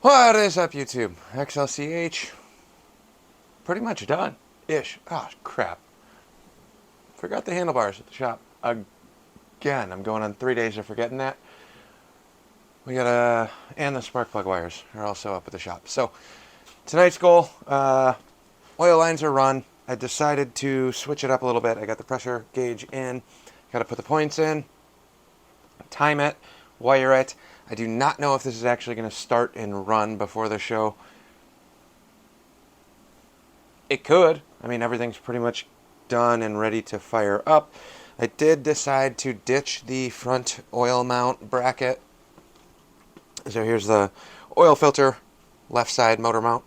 What is up, YouTube? XLCH, pretty much done-ish. Oh, crap. Forgot the handlebars at the shop. Again, I'm going on 3 days of forgetting that. And the spark plug wires are also up at the shop. So, tonight's goal, oil lines are run. I decided to switch it up a little bit. I got the pressure gauge in. Got to put the points in, time it, wire it. I do not know if this is actually going to start and run before the show. It could. I mean, everything's pretty much done and ready to fire up. I did decide to ditch the front oil mount bracket. So here's the oil filter, left side motor mount.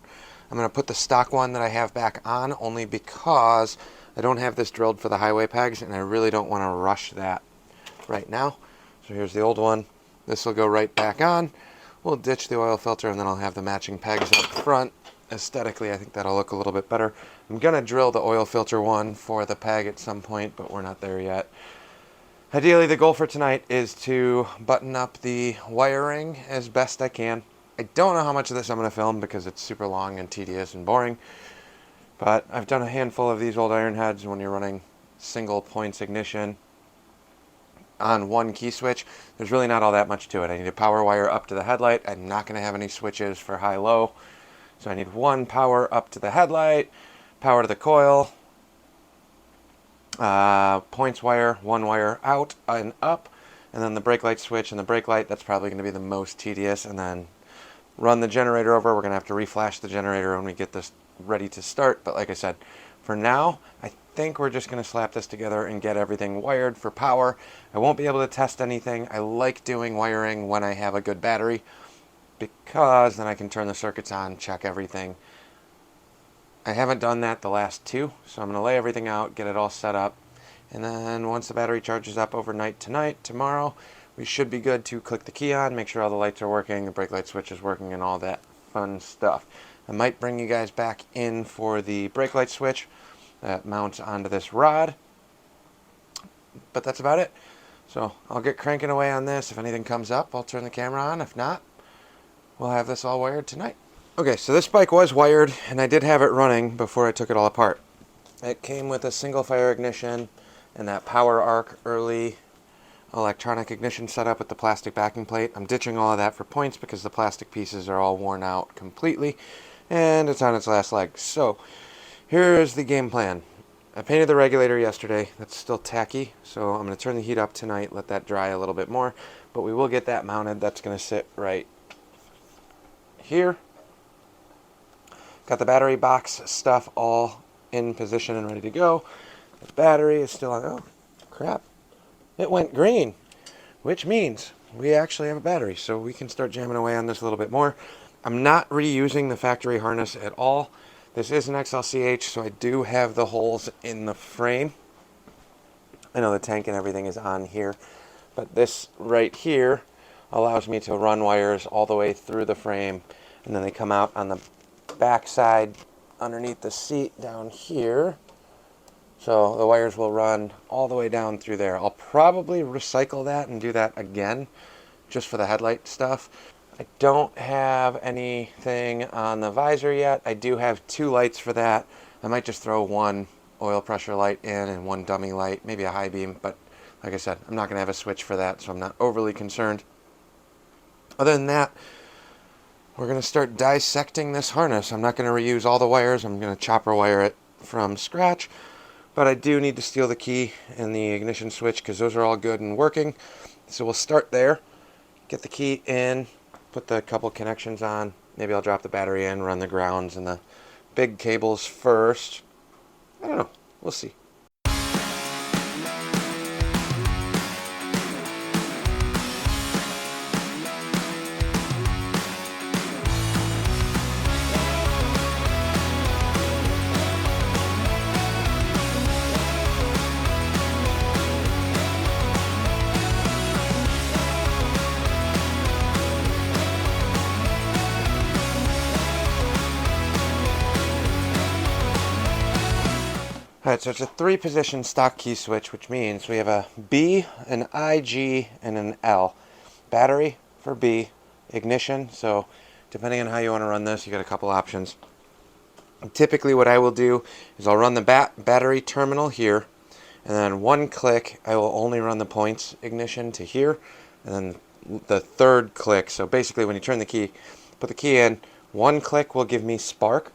I'm going to put the stock one that I have back on only because I don't have this drilled for the highway pegs and I really don't want to rush that right now. So here's the old one. This will go right back on. We'll ditch the oil filter and then I'll have the matching pegs up front. Aesthetically, I think that'll look a little bit better. I'm going to drill the oil filter one for the peg at some point, but we're not there yet. Ideally, the goal for tonight is to button up the wiring as best I can. I don't know how much of this I'm going to film because it's super long and tedious and boring, but I've done a handful of these old Ironheads when you're running single points ignition on one key switch. There's really not all that much to it. I need a power wire up to the headlight. I'm not going to have any switches for high-low. So I need one power up to the headlight, power to the coil, points wire, one wire out and up, and then the brake light switch and the brake light. That's probably going to be the most tedious. And then run the generator over. We're going to have to reflash the generator when we get this ready to start. But like I said, for now, I think we're just going to slap this together and get everything wired for power. I won't be able to test anything. I like doing wiring when I have a good battery, because then I can turn the circuits on, check everything. I haven't done that the last two, so I'm going to lay everything out, get it all set up, and then once the battery charges up overnight tonight, tomorrow, we should be good to click the key on, make sure all the lights are working, the brake light switch is working, and all that fun stuff. I might bring you guys back in for the brake light switch that mounts onto this rod, but that's about it. So I'll get cranking away on this. If anything comes up, I'll turn the camera on. If not, we'll have this all wired tonight. Okay, so this bike was wired, and I did have it running before I took it all apart. It came with a single fire ignition and that power arc early electronic ignition setup with the plastic backing plate. I'm ditching all of that for points because the plastic pieces are all worn out completely, and it's on its last leg. So here's the game plan. I painted the regulator yesterday. That's still tacky, so I'm going to turn the heat up tonight, let that dry a little bit more, but we will get that mounted. That's going to sit right here. Got the battery box stuff all in position and ready to go. The battery is still on. Oh, crap. It went green, which means we actually have a battery, so we can start jamming away on this a little bit more. I'm not reusing the factory harness at all. This is an XLCH, so I do have the holes in the frame. I know the tank and everything is on here, but this right here allows me to run wires all the way through the frame, and then they come out on the back side underneath the seat down here. So the wires will run all the way down through there. I'll probably recycle that and do that again just for the headlight stuff. I don't have anything on the visor yet. I do have two lights for that. I might just throw one oil pressure light in and one dummy light, maybe a high beam, but like I said, I'm not going to have a switch for that, so I'm not overly concerned. Other than that, we're going to start dissecting this harness. I'm not going to reuse all the wires. I'm going to chopper wire it from scratch, but I do need to steal the key and the ignition switch because those are all good and working. So we'll start there, get the key in, put the couple connections on. Maybe I'll drop the battery in, run the grounds and the big cables first. I don't know. We'll see. Alright, so it's a 3-position stock key switch, which means we have a B, an I, G, and an L. Battery for B, ignition, so depending on how you want to run this, you got a couple options. Typically what I will do is I'll run the battery terminal here, and then one click I will only run the points ignition to here, and then the third click, so basically when you turn the key, put the key in, one click will give me spark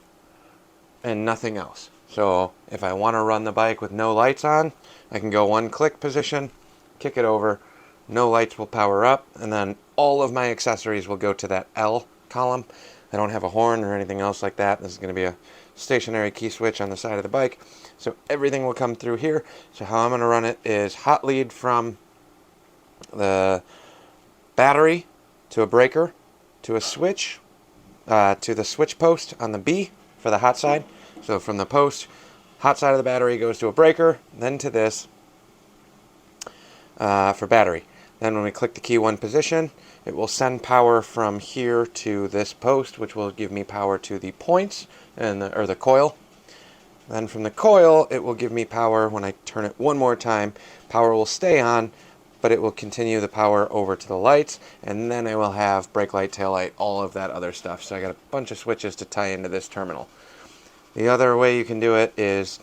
and nothing else. So if I want to run the bike with no lights on, I can go one click position, kick it over, no lights will power up, and then all of my accessories will go to that L column. I don't have a horn or anything else like that. This is going to be a stationary key switch on the side of the bike. So everything will come through here. So how I'm going to run it is hot lead from the battery to a breaker to a switch to the switch post on the B for the hot side. So from the post, hot side of the battery goes to a breaker, then to this for battery. Then when we click the key one position, it will send power from here to this post, which will give me power to the points and or the coil. Then from the coil, it will give me power when I turn it one more time. Power will stay on, but it will continue the power over to the lights, and then I will have brake light, tail light, all of that other stuff. So I got a bunch of switches to tie into this terminal. The other way you can do it is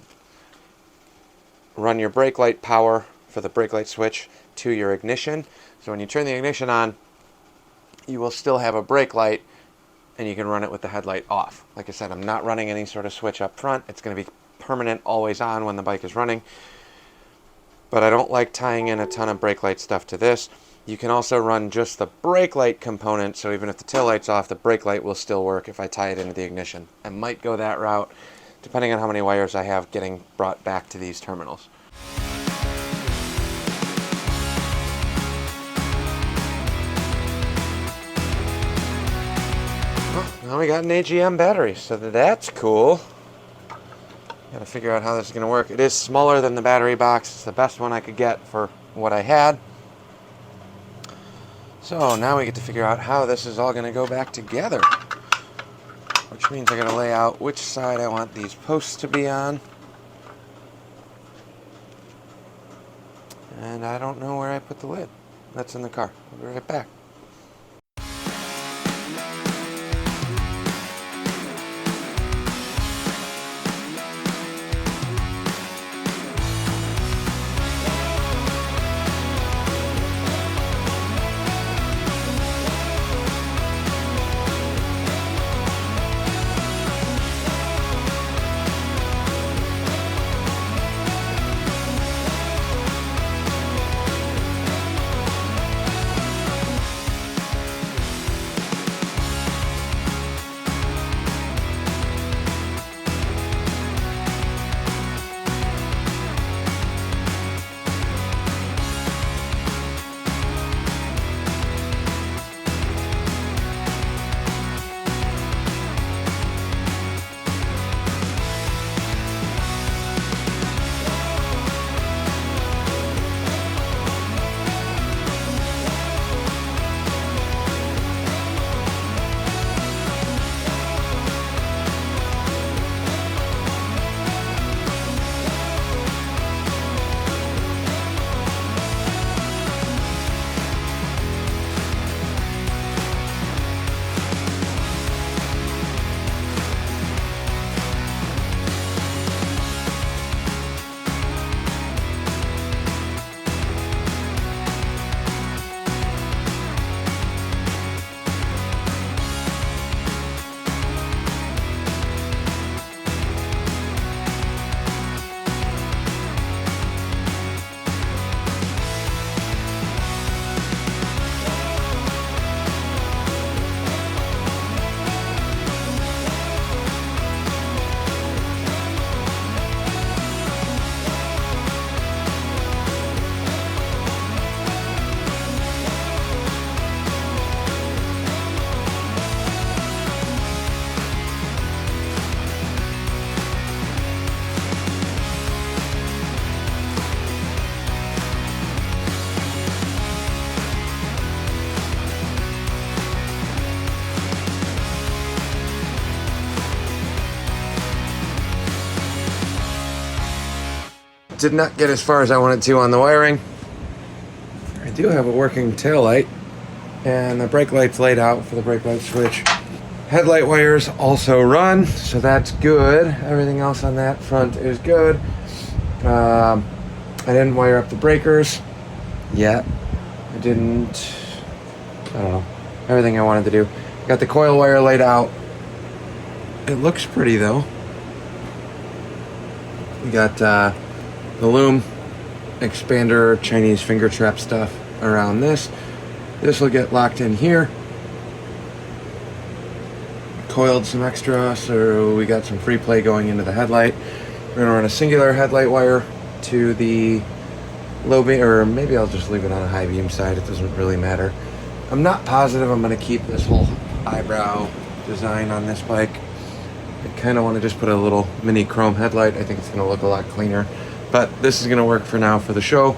run your brake light power for the brake light switch to your ignition. So when you turn the ignition on, you will still have a brake light, and you can run it with the headlight off. Like I said, I'm not running any sort of switch up front. It's going to be permanent, always on when the bike is running. But I don't like tying in a ton of brake light stuff to this. You can also run just the brake light component, so even if the tail light's off, the brake light will still work if I tie it into the ignition. I might go that route, depending on how many wires I have getting brought back to these terminals. Now we got an AGM battery, so that's cool. Gotta figure out how this is gonna work. It is smaller than the battery box. It's the best one I could get for what I had. So now we get to figure out how this is all gonna go back together. Which means I gotta lay out which side I want these posts to be on. And I don't know where I put the lid. That's in the car. I'll be right back. Did not get as far as I wanted to on the wiring. I do have a working tail light, and the brake light's laid out for the brake light switch. Headlight wires also run, so that's good. Everything else on that front is good. I didn't wire up the breakers yet. I don't know, everything I wanted to do. Got the coil wire laid out. It looks pretty though. We got the loom expander Chinese finger trap stuff around this. This will get locked in here. Coiled some extra, so we got some free play going into the headlight. We're gonna run a singular headlight wire to the low beam, or maybe I'll just leave it on a high beam side. It doesn't really matter. I'm not positive I'm gonna keep this whole eyebrow design on this bike. I kind of want to just put a little mini chrome headlight. I think it's gonna look a lot cleaner, but this is gonna work for now for the show.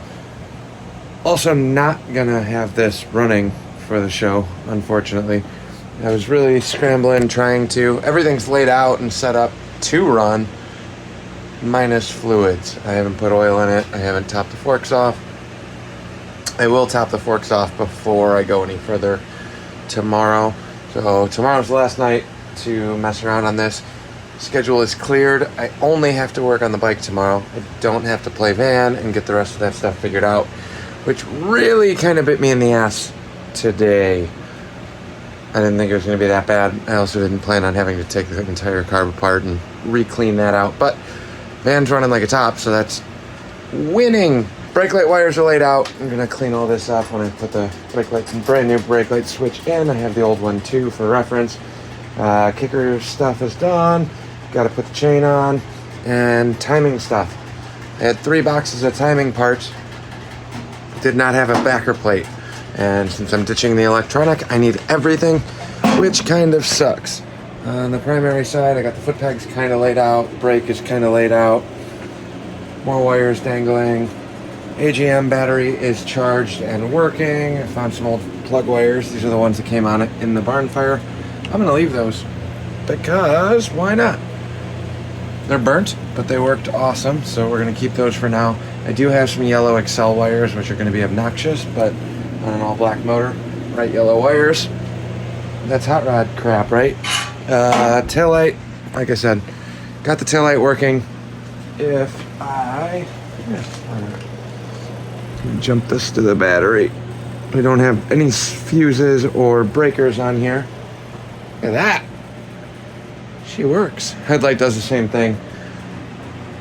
Also, not gonna have this running for the show, unfortunately. I was really scrambling, trying to, everything's laid out and set up to run, minus fluids. I haven't put oil in it. I haven't topped the forks off. I will top the forks off before I go any further tomorrow. So tomorrow's the last night to mess around on this. Schedule is cleared. I only have to work on the bike tomorrow. I don't have to play van and get the rest of that stuff figured out, which really kind of bit me in the ass today. I didn't think it was going to be that bad. I also didn't plan on having to take the entire carb apart and re-clean that out. But van's running like a top, so that's winning. Brake light wires are laid out. I'm going to clean all this up when I put the brand new brake light switch in. I have the old one too for reference. Kicker stuff is done. Got to put the chain on. And timing stuff. I had 3 boxes of timing parts. Did not have a backer plate. And since I'm ditching the electronic, I need everything, which kind of sucks. On the primary side, I got the foot pegs kind of laid out. Brake is kind of laid out. More wires dangling. AGM battery is charged and working. I found some old plug wires. These are the ones that came on it in the barn fire. I'm going to leave those because why not? They're burnt, but they worked awesome, so we're going to keep those for now. I do have some yellow Excel wires, which are going to be obnoxious, but on an all black motor, bright yellow wires. That's hot rod crap, right? Taillight, like I said, got the taillight working. If I jump this to the battery, we don't have any fuses or breakers on here. Look at that. She works. Headlight does the same thing,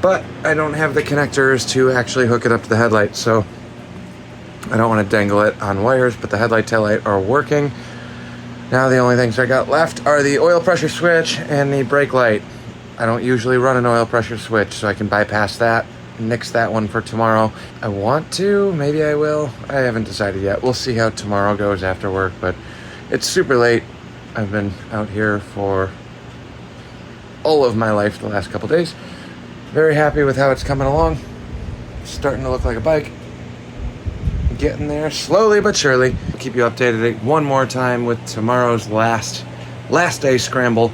but I don't have the connectors to actually hook it up to the headlight, so I don't want to dangle it on wires, but the headlight, taillight are working. Now the only things I got left are the oil pressure switch and the brake light. I don't usually run an oil pressure switch, so I can bypass that, nix that one for tomorrow. I want to, maybe I will. I haven't decided yet. We'll see how tomorrow goes after work, but it's super late. I've been out here for all of my life the last couple days. Very happy with how it's coming along. It's starting to look like a bike. Getting there slowly but surely. I'll keep you updated one more time with tomorrow's last day scramble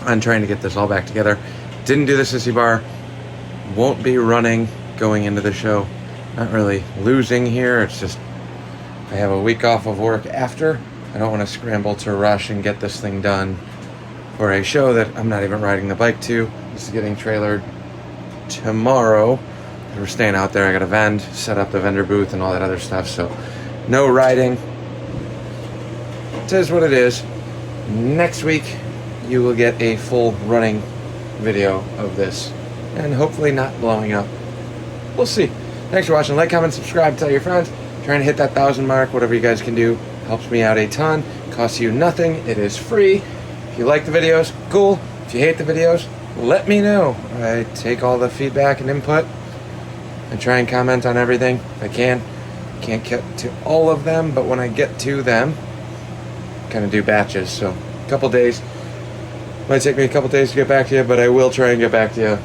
on trying to get this all back together. Didn't do the sissy bar. Won't be running going into the show. Not really losing here. It's just I have a week off of work after. I don't want to scramble to rush and get this thing done for a show that I'm not even riding the bike to. This is getting trailered tomorrow. We're staying out there. I got a vend, set up the vendor booth and all that other stuff, so no riding. It is what it is. Next week you will get a full running video of this and hopefully not blowing up. We'll see. Thanks for watching. Like, comment, subscribe, tell your friends. Trying to hit that 1,000 mark. Whatever you guys can do helps me out a ton. Costs you nothing. It is free. If you like the videos, cool. If you hate the videos, let me know. I take all the feedback and input. I try and comment on everything if I can. Can't get to all of them, but when I get to them, kind of do batches. So a couple days. Might take me a couple days to get back to you, but I will try and get back to you.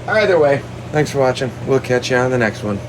Either way, thanks for watching. We'll catch you on the next one.